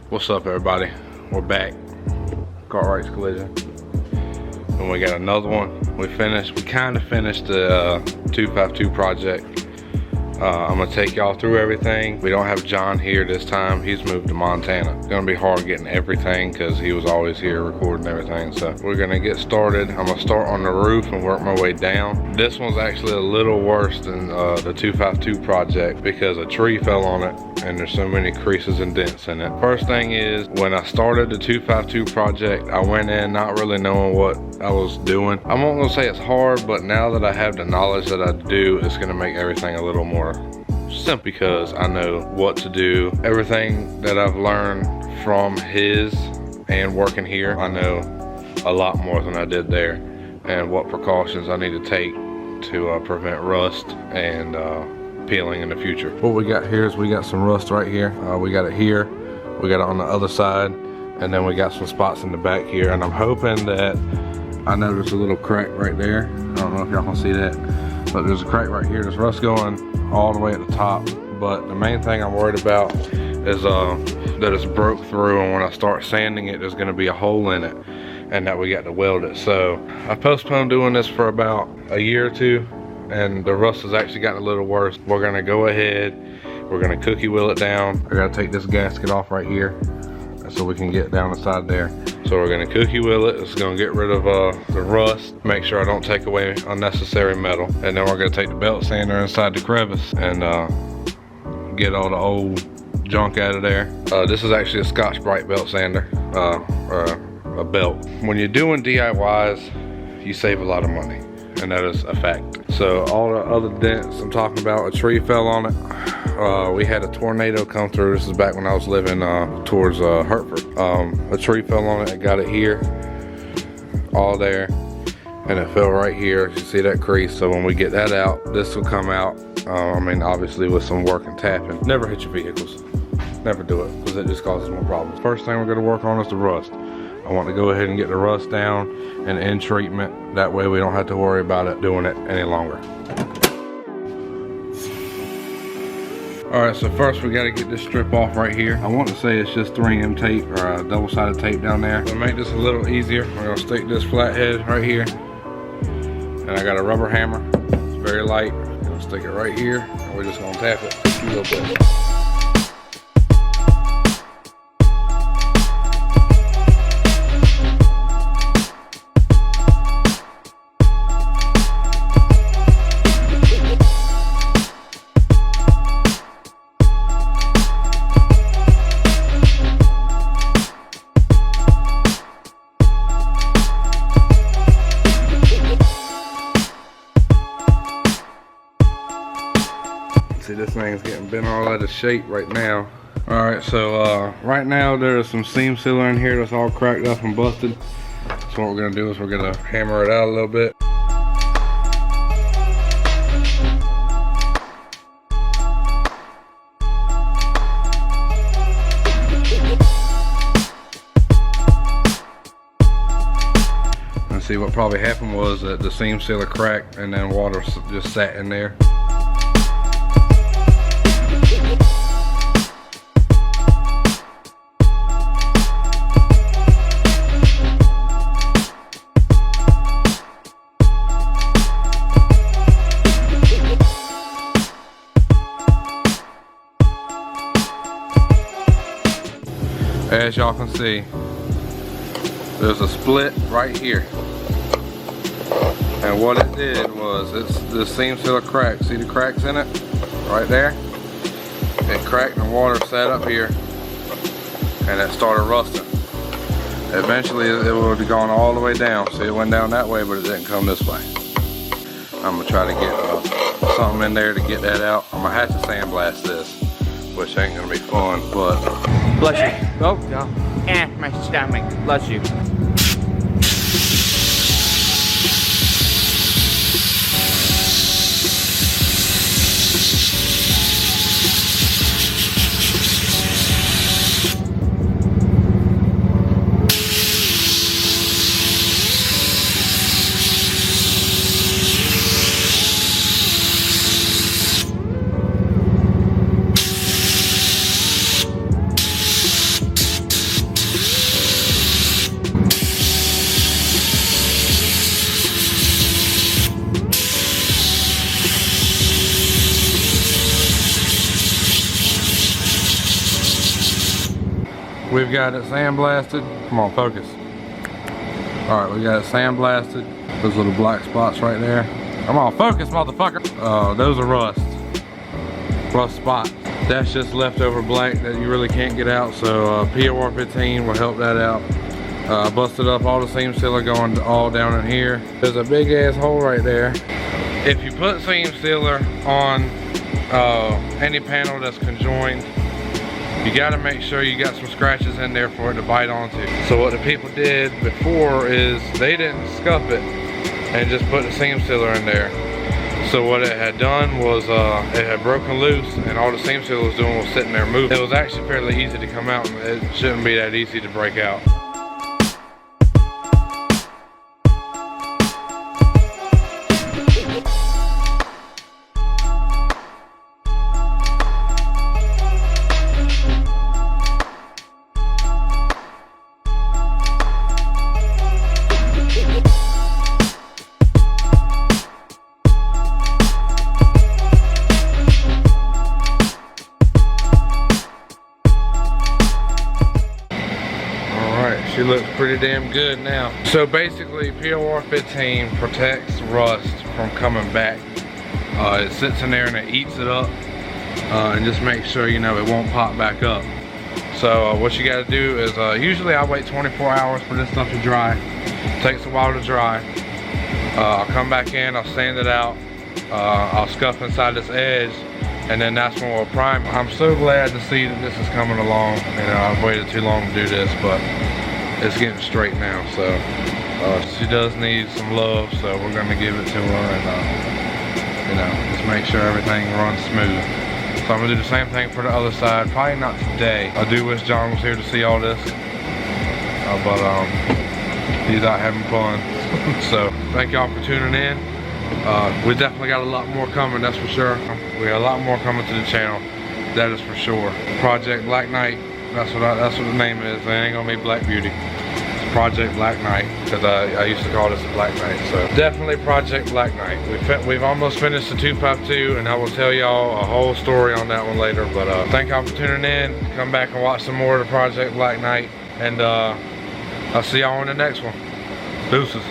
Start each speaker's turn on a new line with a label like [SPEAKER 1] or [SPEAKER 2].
[SPEAKER 1] What's up, everybody? We're back. Cartwright's Collision. And we got another one. We kind of finished the 252 project. I'm gonna take y'all through everything. We don't have John here this time. He's moved to Montana. It's gonna be hard getting everything because he was always here recording everything. So we're gonna get started. I'm gonna start on the roof and work my way down. This one's actually a little worse than the 252 project because a tree fell on it and there's so many creases and dents in it. First thing is, when I started the 252 project, I went in not really knowing what I was doing. I'm not gonna say it's hard, but now that I have the knowledge that I do, it's gonna make everything a little more simple because I know what to do. Everything that I've learned from his and working here, I know a lot more than I did there, and what precautions I need to take to prevent rust and peeling in the future. What we got here is we got some rust right here. We got it here, we got it on the other side, and then we got some spots in the back here, and I'm hoping that, I know there's a little crack right there. I don't know if y'all can see that, but there's a crack right here. There's rust going all the way at the top, but the main thing I'm worried about is that it's broke through, and when I start sanding it, there's gonna be a hole in it, and that we got to weld it. So I postponed doing this for about a year or two, and the rust has actually gotten a little worse. We're gonna go ahead, we're gonna cookie wheel it down. I gotta take this gasket off right here so we can get down the side there. So we're gonna cookie wheel it. It's gonna get rid of the rust, make sure I don't take away unnecessary metal. And then we're gonna take the belt sander inside the crevice and get all the old junk out of there. This is actually a Scotch-Brite belt sander, a belt. When you're doing DIYs, you save a lot of money, and that is a fact. So all the other dents I'm talking about, a tree fell on it. We had a tornado come through. This is back when I was living towards Hertford. A tree fell on it and got it here, all there, and it fell right here. You see that crease? So when we get that out, this will come out. I mean, obviously with some work and tapping. Never hit your vehicles. Never do it, because it just causes more problems. First thing we're gonna work on is the rust. I want to go ahead and get the rust down and in treatment. That way we don't have to worry about it doing it any longer. Alright, so first we got to get this strip off right here. I want to say it's just 3M tape or double-sided tape down there. To make this a little easier, we're going to stick this flathead right here. And I got a rubber hammer. It's very light. I'm going to stick it right here, and we're just going to tap it a little bit. See, this thing's getting bent all out of shape right now. Alright, so right now there's some seam sealer in here that's all cracked up and busted. So what we're gonna do is we're gonna hammer it out a little bit. And see, what probably happened was that the seam sealer cracked and then water just sat in there. As y'all can see, there's a split right here. And what it did was, the seam sealer cracked. See the cracks in it? Right there? It cracked and water sat up here and it started rusting. Eventually it would have gone all the way down. See, it went down that way, but it didn't come this way. I'm gonna try to get something in there to get that out. I'm gonna have to sandblast this, which ain't gonna be fun, but...
[SPEAKER 2] Bless you. Oh, no. My stomach. Bless you.
[SPEAKER 1] We've got it sandblasted. Come on, focus. All right, we got it sandblasted. Those little black spots right there. Come on, focus, motherfucker. Those are rust. Rust spots. That's just leftover black that you really can't get out, so POR 15 will help that out. Busted up all the seam sealer going all down in here. There's a big ass hole right there. If you put seam sealer on any panel that's conjoined, you gotta make sure you got some scratches in there for it to bite onto. So what the people did before is they didn't scuff it and just put the seam sealer in there. So what it had done was it had broken loose, and all the seam sealer was doing was sitting there moving. It was actually fairly easy to come out, and it shouldn't be that easy to break out. She looks pretty damn good now. So basically, POR 15 protects rust from coming back. It sits in there and it eats it up, and just makes sure, you know, it won't pop back up. So what you got to do is, usually I wait 24 hours for this stuff to dry. It takes a while to dry. I'll come back in, I'll sand it out, I'll scuff inside this edge, and then that's when we'll prime. I'm so glad to see that this is coming along. You know, I've waited too long to do this, but it's getting straight now. So she does need some love, so we're gonna give it to her, and you know, just make sure everything runs smooth. So I'm gonna do the same thing for the other side. Probably not today. I do wish John was here to see all this, but he's out having fun. So thank y'all for tuning in. We definitely got a lot more coming, that's for sure. We got a lot more coming to the channel, that is for sure. Project Black Knight, that's what the name is. It ain't gonna be Black Beauty. It's Project Black Knight, because I used to call this a Black Knight. So definitely Project Black Knight. We've almost finished the 252, and I will tell y'all a whole story on that one later. But thank y'all for tuning in. Come back and watch some more of the Project Black Knight, and I'll see y'all in the next one. Deuces.